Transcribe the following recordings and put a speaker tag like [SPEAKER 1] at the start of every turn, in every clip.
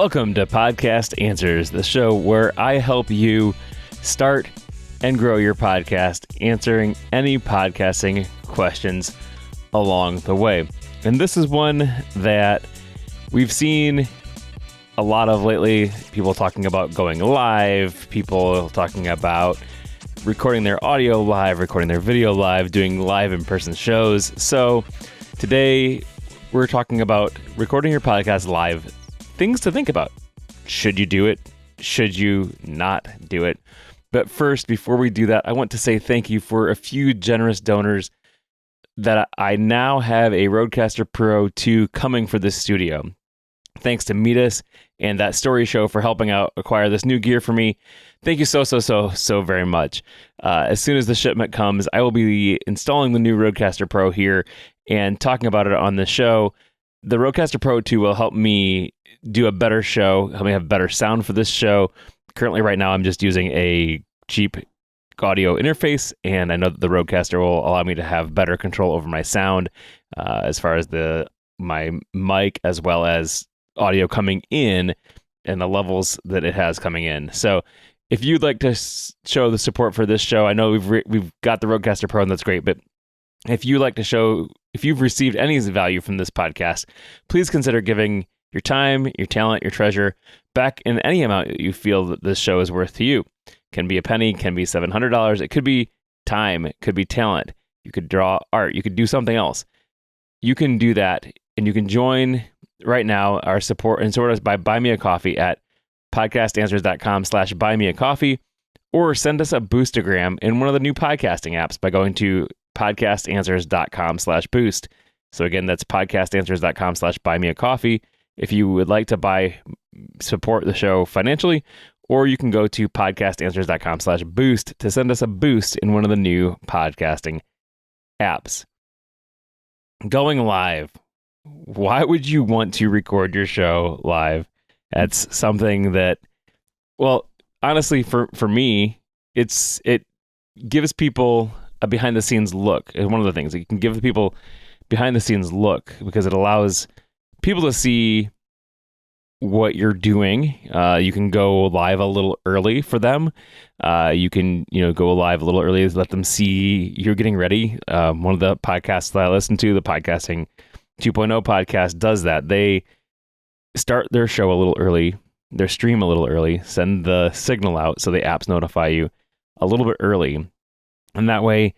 [SPEAKER 1] Welcome to Podcast Answers, the show where I help you start and grow your podcast, answering any podcasting questions along the way. And this is one that we've seen a lot of lately. People talking about going live, people talking about recording their audio live, recording their video live, doing live in-person shows. So today we're talking about recording your podcast live. Things to think about. Should you do it? Should you not do it? But first, before we do that, I want to say thank you for a few generous donors that I now have a Rodecaster Pro 2 coming for this studio. Thanks to Meetus and That Story Show for helping out acquire this new gear for me. Thank you so very much. As soon as the shipment comes, I will be installing the new Rodecaster Pro here and talking about it on the show. The Rodecaster Pro 2 will help me do a better show, help me have better sound for this show. Currently, right now, I'm just using a cheap audio interface, and I know that the Rodecaster will allow me to have better control over my sound as far as my mic, as well as audio coming in and the levels that it has coming in. So if you'd like to show the support for this show, I know we've got the Rodecaster Pro, and that's great, but if you'd like to show, if you've received any value from this podcast, please consider giving your time, your talent, your treasure back in any amount that you feel that this show is worth to you. Can be a penny, can be $700. It could be time, it could be talent. You could draw art, you could do something else. You can do that, and you can join right now our support and support us by Buy Me a Coffee at podcastanswers.com/buymeacoffee, or send us a boostagram in one of the new podcasting apps by going to podcastanswers.com/boost. So again, that's podcastanswers.com/buymeacoffee. If you would like to support the show financially, or you can go to podcastanswers.com/boost to send us a boost in one of the new podcasting apps. Going live. Why would you want to record your show live? That's something that, well, honestly, for me, it gives people a behind the scenes look. It's one of the things. You can give people behind the scenes look because it allows people to see what you're doing. You can go live a little early for them. You can, go live a little early, let them see you're getting ready. One of the podcasts that I listen to, the Podcasting 2.0 podcast, does that. They start their show a little early, their stream a little early, send the signal out so the apps notify you a little bit early. And that way,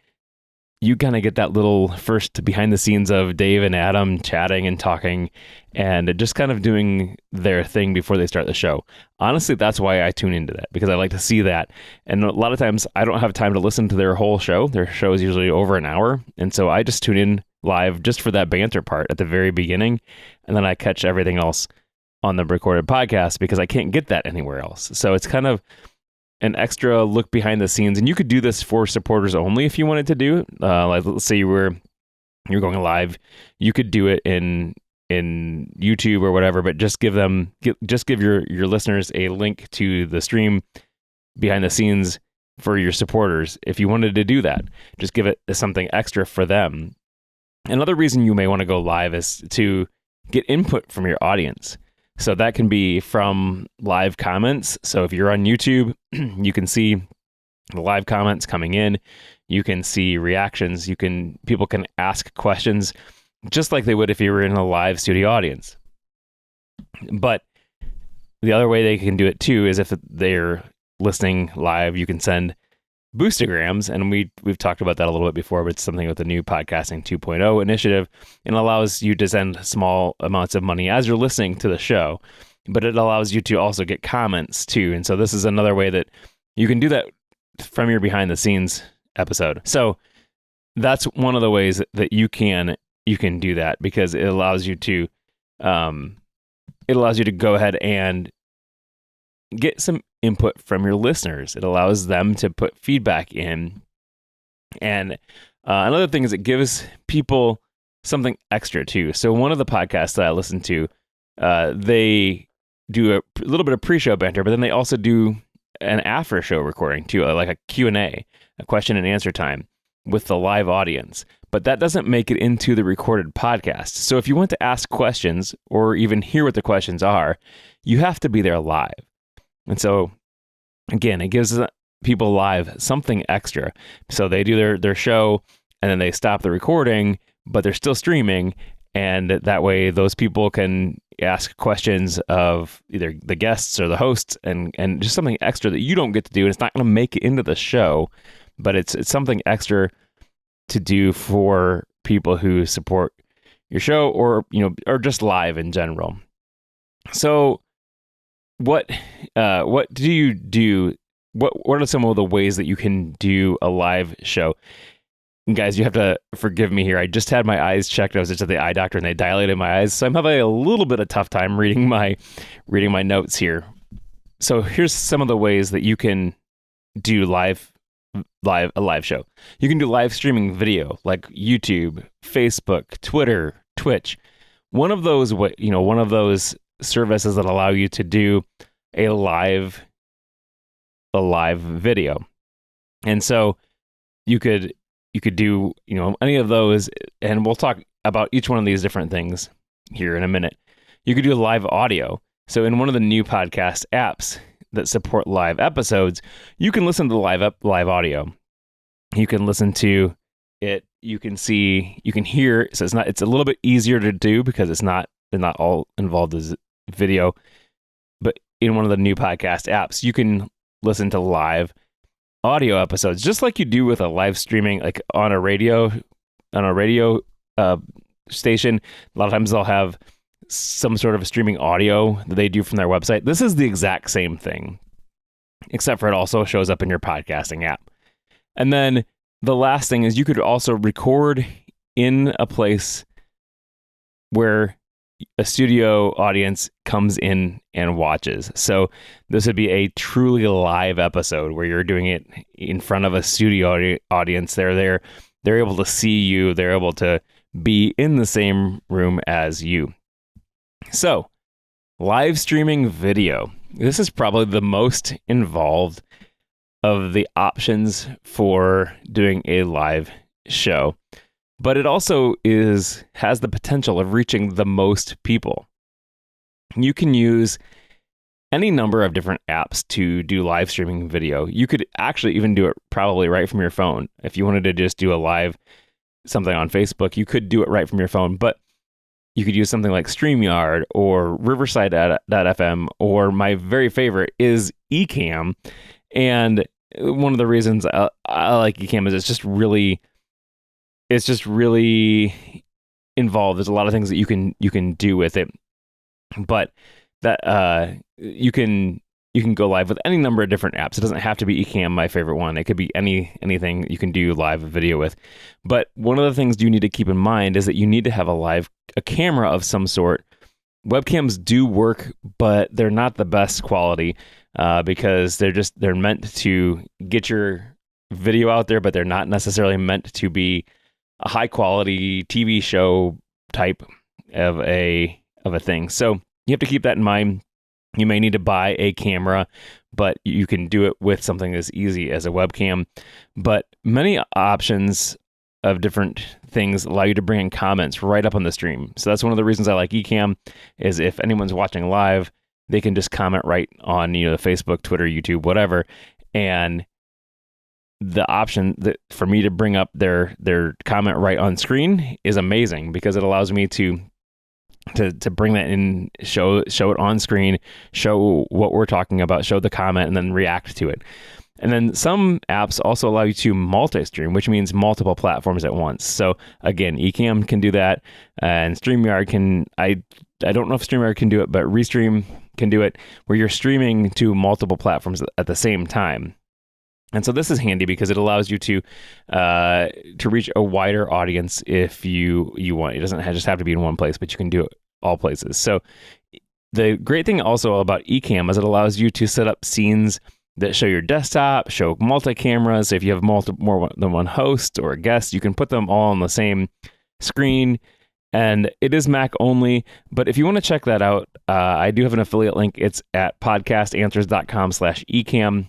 [SPEAKER 1] you kind of get that little first behind the scenes of Dave and Adam chatting and talking and just kind of doing their thing before they start the show. Honestly, that's why I tune into that, because I like to see that. And a lot of times I don't have time to listen to their whole show. Their show is usually over an hour. And so I just tune in live just for that banter part at the very beginning. And then I catch everything else on the recorded podcast because I can't get that anywhere else. So it's kind of an extra look behind the scenes, and you could do this for supporters only if you wanted to do it. Like, let's say you're going live, you could do it in YouTube or whatever, but just give your listeners a link to the stream behind the scenes for your supporters. If you wanted to do that, just give it as something extra for them. Another reason you may want to go live is to get input from your audience. So that can be from live comments. So if you're on YouTube, you can see the live comments coming in. You can see reactions. People can ask questions just like they would if you were in a live studio audience. But the other way they can do it too is if they're listening live, you can send boostagrams, and we've talked about that a little bit before, but it's something with the new Podcasting 2.0 initiative, and allows you to send small amounts of money as you're listening to the show, but it allows you to also get comments too. And so this is another way that you can do that from your behind the scenes episode. So that's one of the ways that you can do that, because it allows you to go ahead and get some input from your listeners. It allows them to put feedback in. And another thing is it gives people something extra too. So one of the podcasts that I listen to, they do a little bit of pre-show banter, but then they also do an after show recording too, like a Q&A, a question and answer time with the live audience. but that doesn't make it into the recorded podcast. So if you want to ask questions or even hear what the questions are, you have to be there live. And so, again, it gives people live something extra. So they do their show and then they stop the recording, but they're still streaming. And that way those people can ask questions of either the guests or the hosts and just something extra that you don't get to do. And it's not going to make it into the show, but it's something extra to do for people who support your show or just live in general. So what do you do? What are some of the ways that you can do a live show? And guys, you have to forgive me here. I just had my eyes checked. I was just at the eye doctor and they dilated my eyes. So I'm having a little bit of tough time reading my notes here. So here's some of the ways that you can do a live show. You can do live streaming video like YouTube, Facebook, Twitter, Twitch. One of those services that allow you to do a live video. And so you could do, any of those, and we'll talk about each one of these different things here in a minute. You could do live audio. So in one of the new podcast apps that support live episodes, you can listen to the live audio. You can listen to it, you can see, you can hear. So it's a little bit easier to do because it's not all involved as video. But in one of the new podcast apps, you can listen to live audio episodes, just like you do with a live streaming, like on a radio station. A lot of times they'll have some sort of streaming audio that they do from their website. This is the exact same thing, except for it also shows up in your podcasting app. And then the last thing is you could also record in a place where a studio audience comes in and watches. So this would be a truly live episode where you're doing it in front of a studio audience. They're able to see you. They're able to be in the same room as you. So live streaming video. This is probably the most involved of the options for doing a live show. But it also has the potential of reaching the most people. You can use any number of different apps to do live streaming video. You could actually even do it probably right from your phone. If you wanted to just do something on Facebook, you could do it right from your phone. But you could use something like StreamYard or Riverside.fm, or my very favorite is Ecamm. And one of the reasons I like Ecamm is it's just really involved. There's a lot of things that you can do with it, but that you can go live with any number of different apps. It doesn't have to be Ecamm, my favorite one. It could be anything you can do live video with. But one of the things you need to keep in mind is that you need to have a camera of some sort. Webcams do work, but they're not the best quality because they're meant to get your video out there, but they're not necessarily meant to be a high quality TV show type of a thing. So you have to keep that in mind. You may need to buy a camera, but you can do it with something as easy as a webcam. But many options of different things allow you to bring in comments right up on the stream. So that's one of the reasons I like Ecamm, is if anyone's watching live, they can just comment right on the Facebook, Twitter, YouTube, whatever, and the option that for me to bring up their comment right on screen is amazing because it allows me to bring that in, show it on screen, show what we're talking about, show the comment, and then react to it. And then some apps also allow you to multi-stream, which means multiple platforms at once. So again, Ecamm can do that, and StreamYard can. I don't know if StreamYard can do it, but Restream can do it, where you're streaming to multiple platforms at the same time. And so this is handy because it allows you to reach a wider audience if you want. It doesn't just have to be in one place, but you can do it all places. So the great thing also about Ecamm is it allows you to set up scenes that show your desktop, show multi-cameras. If you have more than one host or a guest, you can put them all on the same screen. And it is Mac only, but if you want to check that out, I do have an affiliate link. It's at podcastanswers.com/Ecamm.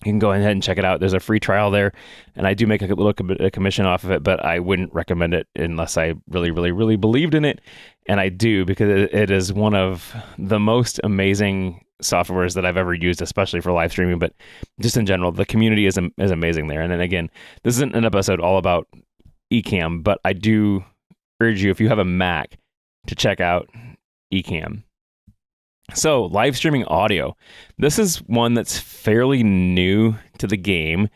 [SPEAKER 1] you can go ahead and check it out. There's a free trial there, and I do make a little commission off of it, but I wouldn't recommend it unless I really, really, really believed in it. And I do, because it is one of the most amazing softwares that I've ever used, especially for live streaming, but just in general, the community is amazing there. And then again, this isn't an episode all about Ecamm, but I do urge you, if you have a Mac, to check out Ecamm. So, live streaming audio. This is one that's fairly new to the game,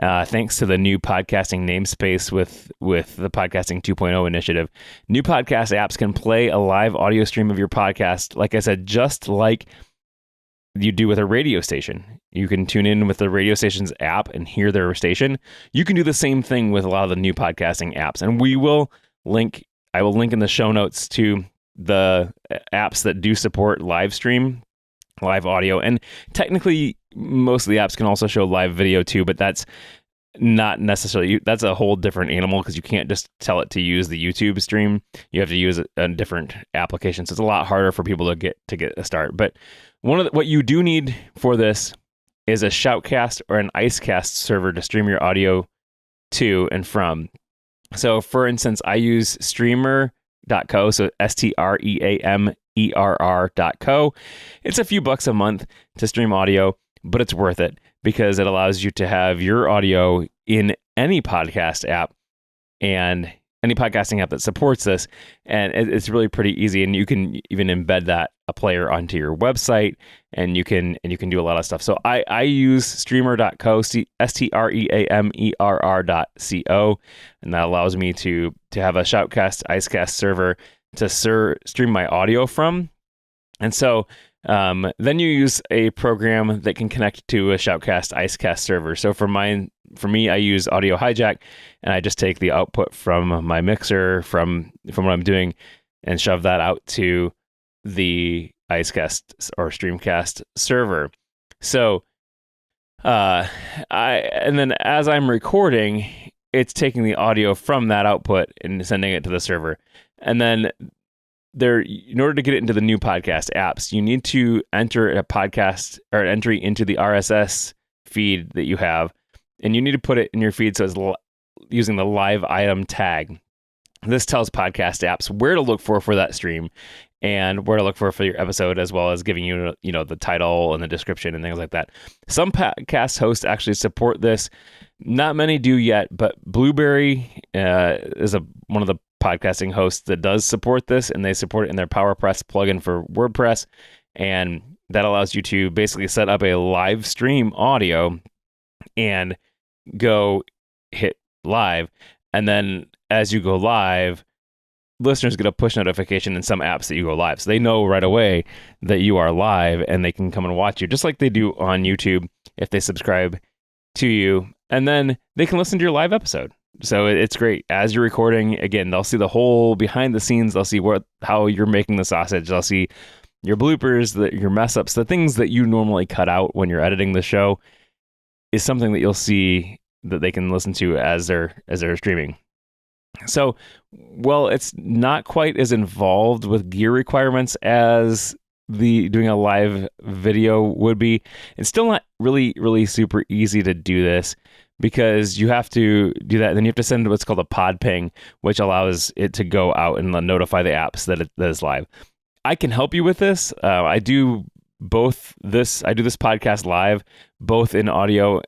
[SPEAKER 1] thanks to the new podcasting namespace with the Podcasting 2.0 initiative. New podcast apps can play a live audio stream of your podcast, like I said, just like you do with a radio station. You can tune in with the radio station's app and hear their station. You can do the same thing with a lot of the new podcasting apps, and I will link in the show notes to the apps that do support live audio, and technically most of the apps can also show live video too, but that's not necessarily, that's a whole different animal, because you can't just tell it to use the YouTube stream. You have to use a different application, so it's a lot harder for people to get a start. But what you do need for this is a Shoutcast or an IceCast server to stream your audio to and from. So for instance, I use Streamer.co, so STREAMERR.co. It's a few bucks a month to stream audio, but it's worth it because it allows you to have your audio in any podcast app and any podcasting app that supports this. And it's really pretty easy. And you can even embed a player onto your website, and you can do a lot of stuff. So I use Streamer.co, STREAMERR.co, and that allows me to have a Shoutcast IceCast server to stream my audio from. And so then you use a program that can connect to a Shoutcast IceCast server. So for me, I use Audio Hijack, and I just take the output from my mixer from what I'm doing and shove that out to the IceCast or Streamcast server. So and then as I'm recording, it's taking the audio from that output and sending it to the server. And then in order to get it into the new podcast apps, you need to enter a podcast or entry into the RSS feed that you have, and you need to put it in your feed so it's using the live item tag. This tells podcast apps where to look for that stream and where to look for your episode, as well as giving you the title and the description and things like that. Some podcast hosts actually support this. Not many do yet, but Blueberry is one of the podcasting hosts that does support this, and they support it in their PowerPress plugin for WordPress, and that allows you to basically set up a live stream audio and go hit live, and then as you go live, listeners get a push notification in some apps that you go live, so they know right away that you are live, and they can come and watch you just like they do on YouTube if they subscribe to you, and then they can listen to your live episode. So it's great. As you're recording, again, they'll see the whole behind the scenes. They'll see how you're making the sausage. They'll see your bloopers, your mess ups, the things that you normally cut out when you're editing the show is something that you'll see that they can listen to as they're streaming. So, well, it's not quite as involved with gear requirements as doing a live video would be. It's still not really, really super easy to do this, because you have to do that. Then you have to send what's called a pod ping, which allows it to go out and notify the apps that is live. I can help you with this. I do this podcast live, both in audio,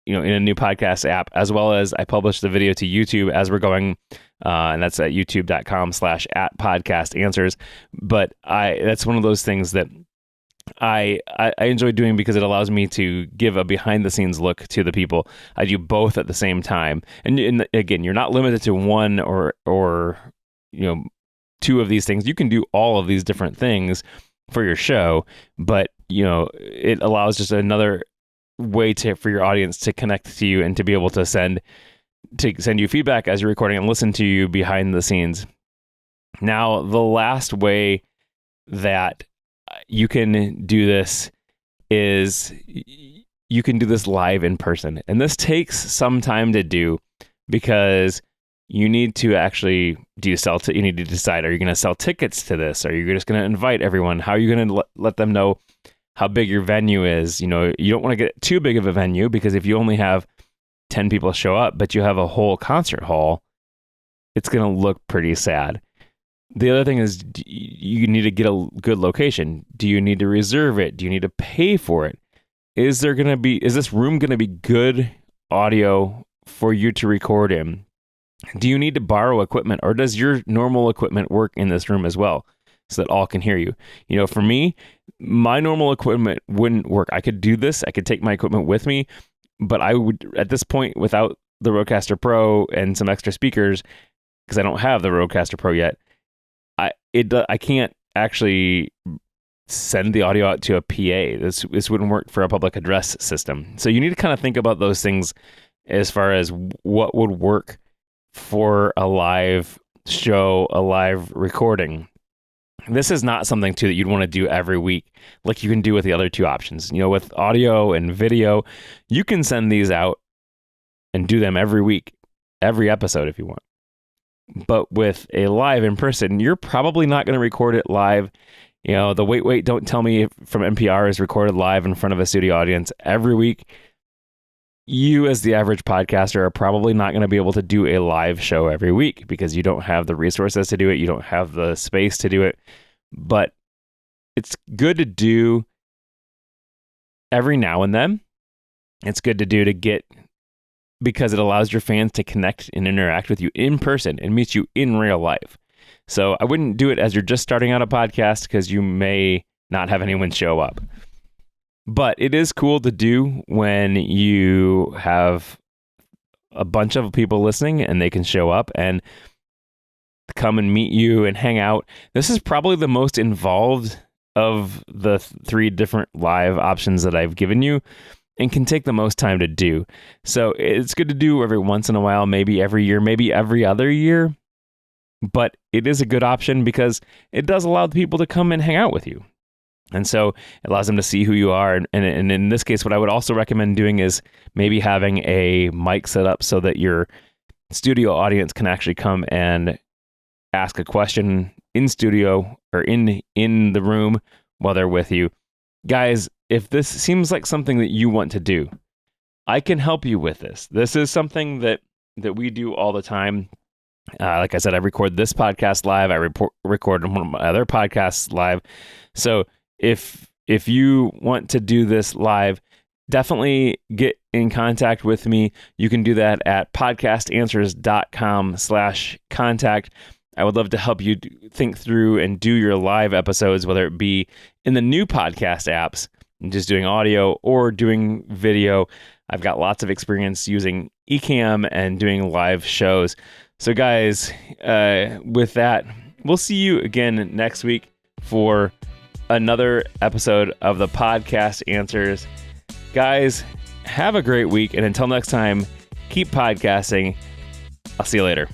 [SPEAKER 1] in a new podcast app, as well as I publish the video to YouTube as we're going, and that's at youtube.com/@podcastanswers. But that's one of those things that I enjoy doing because it allows me to give a behind the scenes look to the people. I do both at the same time. And again, you're not limited to one or two of these things. You can do all of these different things for your show, but it allows just another way for your audience to connect to you and to be able to send you feedback as you're recording and listen to you behind the scenes. Now, the last way that you can do this is you can do this live in person. And this takes some time to do because you need to actually, you need to decide, are you going to sell tickets to this? Are you just going to invite everyone? How are you going to let them know how big your venue is. You know, you don't want to get too big of a venue, because if you only have 10 people show up, but you have a whole concert hall, it's going to look pretty sad. The other thing is, you need to get a good location. Do you need to reserve it? Do you need to pay for it? Is this room going to be good audio for you to record in? Do you need to borrow equipment, or does your normal equipment work in this room as well so that all can hear you? You know, for me, my normal equipment wouldn't work. I could do this. I could take my equipment with me, but I would, at this point, without the Rodecaster Pro and some extra speakers, because I don't have the Rodecaster Pro yet, I can't actually send the audio out to a PA. This wouldn't work for a public address system. So you need to kind of think about those things as far as what would work for a live show, a live recording. This is not something too that you'd want to do every week like you can do with the other two options. You know, with audio and video, you can send these out and do them every week, every episode if you want. But with a live in person, you're probably not going to record it live. You know, the Wait, Don't Tell Me from NPR is recorded live in front of a studio audience every week. You, as the average podcaster, are probably not going to be able to do a live show every week because you don't have the resources to do it. You don't have the space to do it. But it's good to do every now and then. It's good to do to get, because it allows your fans to connect and interact with you in person and meet you in real life. So I wouldn't do it as you're just starting out a podcast, because you may not have anyone show up. But it is cool to do when you have a bunch of people listening and they can show up and come and meet you and hang out. This is probably the most involved of the three different live options that I've given you, and can take the most time to do. So it's good to do every once in a while, maybe every year, maybe every other year. But it is a good option because it does allow the people to come and hang out with you. And so it allows them to see who you are. And in this case, what I would also recommend doing is maybe having a mic set up so that your studio audience can actually come and ask a question in studio or in the room while they're with you. Guys, if this seems like something that you want to do, I can help you with this. This is something that we do all the time. Like I said, I record this podcast live. I record one of my other podcasts live. So if you want to do this live, definitely get in contact with me. You can do that at podcastanswers.com/contact. I would love to help you think through and do your live episodes, whether it be in the new podcast apps, just doing audio or doing video. I've got lots of experience using Ecamm and doing live shows. So guys, with that, we'll see you again next week for another episode of the Podcast Answers. Guys, have a great week. And until next time, keep podcasting. I'll see you later.